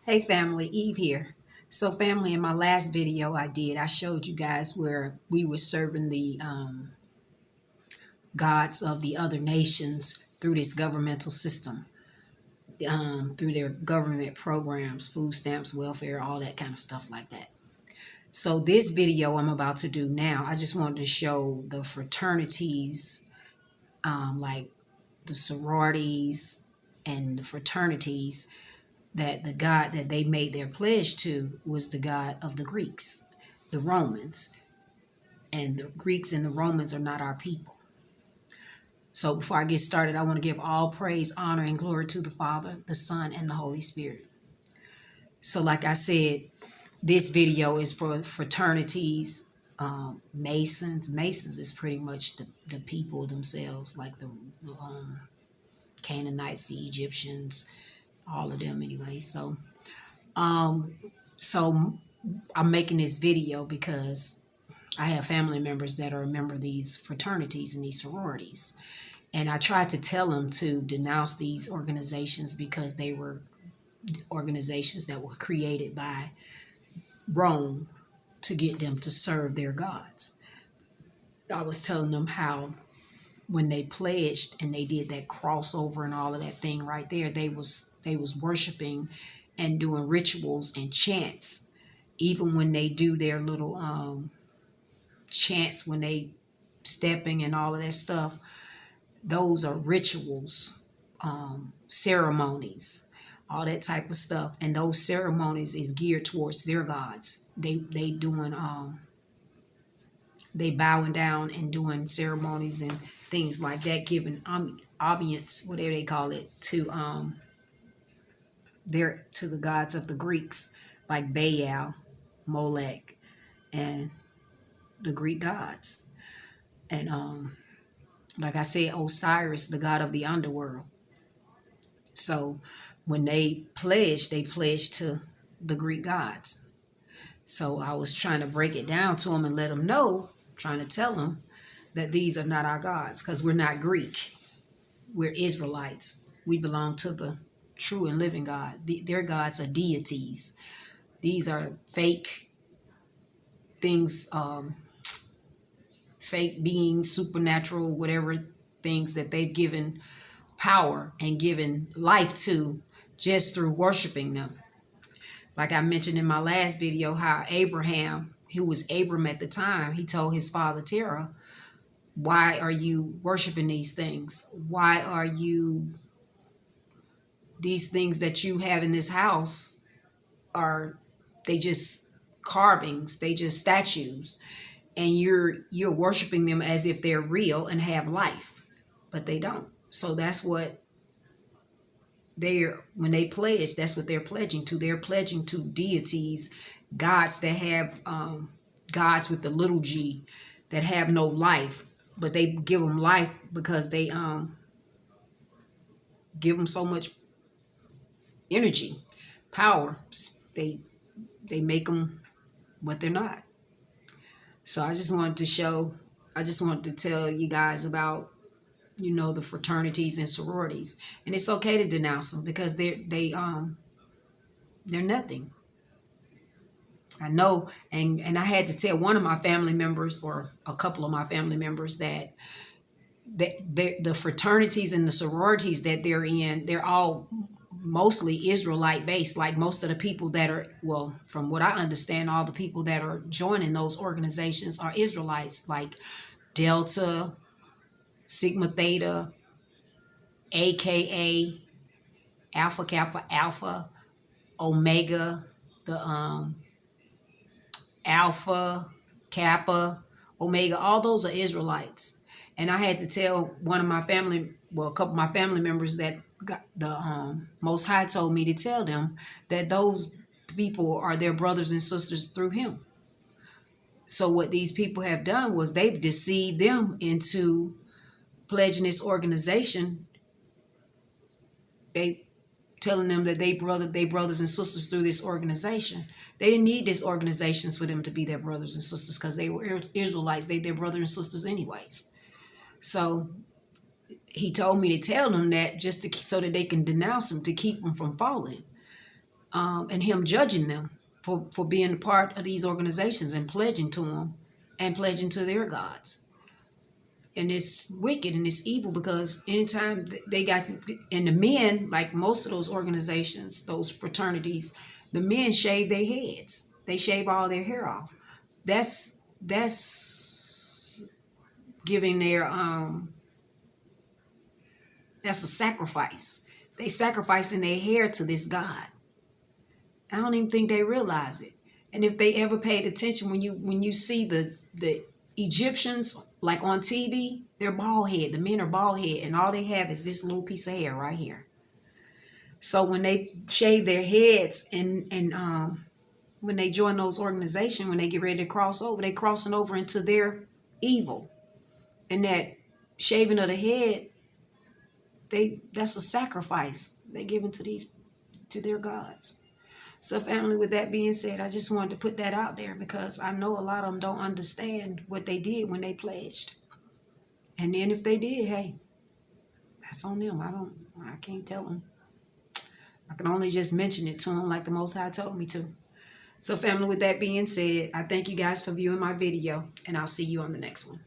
Hey family, Eve here. So family, in my last video I showed you guys where we were serving the gods of the other nations through this governmental system, through their government programs, food stamps, welfare, all that kind of stuff like that. So this video I'm about to do now, I just wanted to show the fraternities, like the sororities and the fraternities, that the God that they made their pledge to was the God of the Greeks, the Romans. And the Greeks and the Romans are not our people. So before I get started, I want to give all praise, honor, and glory to the Father, the Son, and the Holy Spirit. So like I said, this video is for fraternities, Masons. Masons is pretty much the people themselves, like the Canaanites, the Egyptians, all of them anyway. Um, so I'm making this video because I have family members that are a member of these fraternities and these sororities. And I tried to tell them to denounce these organizations because they were organizations that were created by Rome to get them to serve their gods. I was telling them how when they pledged and they did that crossover and all of that thing right there, they was worshiping and doing rituals and chants. Even when they do their little chants, when they stepping and all of that stuff, those are rituals, ceremonies, all that type of stuff. And those ceremonies is geared towards their gods. They doing they bowing down and doing ceremonies and things like that, giving obedience, whatever they call it, to the gods of the Greeks, like Baal, Molech, and the Greek gods. And like I said, Osiris, the god of the underworld. So when they pledged to the Greek gods. So I was trying to break it down to them and let them know, trying to tell them that these are not our gods, because we're not Greek. We're Israelites. We belong to the true and living God. Their gods are deities. These are fake things, fake beings, supernatural, whatever things that they've given power and given life to just through worshiping them. Like I mentioned in my last video, how Abraham, who was Abram at the time, he told his father Terah, why are you worshiping these things? Why are you, these things that you have in this house are, they just carvings, they just statues, and you're worshiping them as if they're real and have life, but they don't. So that's what when they pledge, that's what they're pledging to. They're pledging to deities, gods that have gods with the little g, that have no life, but they give them life because they give them so much energy, power. They make them what they're not. So I just wanted to tell you guys about, the fraternities and sororities. And it's okay to denounce them because they're nothing. I know, and I had to tell one of my family members, or a couple of my family members, that the fraternities and the sororities that they're in, they're all mostly Israelite based. Like most of the people that are, well, from what I understand, all the people that are joining those organizations are Israelites, like Delta, Sigma Theta, aka Alpha Kappa Alpha, Omega, the Alpha, Kappa, Omega, all those are Israelites. And I had to tell one of my family, well, a couple of my family members, that the Most High told me to tell them that those people are their brothers and sisters through him. So what these people have done was they've deceived them into pledging this organization. They telling them that they brothers and sisters through this organization. They didn't need this organizations for them to be their brothers and sisters, because they were Israelites. They their brothers and sisters anyways. So he told me to tell them that just so that they can denounce them, to keep them from falling. and him judging them for being a part of these organizations and pledging to them and pledging to their gods. And it's wicked and it's evil, because anytime they got, and the men, like most of those organizations, those fraternities, the men shave their heads. They shave all their hair off. That's giving their that's a sacrifice. They sacrificing their hair to this God. I don't even think they realize it. And if they ever paid attention, when you see the Egyptians, like on TV, they're bald head. The men are bald head, and all they have is this little piece of hair right here. So when they shave their heads and when they join those organizations, when they get ready to cross over, they crossing over into their evil. And that shaving of the head, that's a sacrifice they giving to their gods. So family, with that being said, I just wanted to put that out there, because I know a lot of them don't understand what they did when they pledged. And then if they did, hey, that's on them. I can't tell them. I can only just mention it to them like the Most High told me to. So family, with that being said, I thank you guys for viewing my video, and I'll see you on the next one.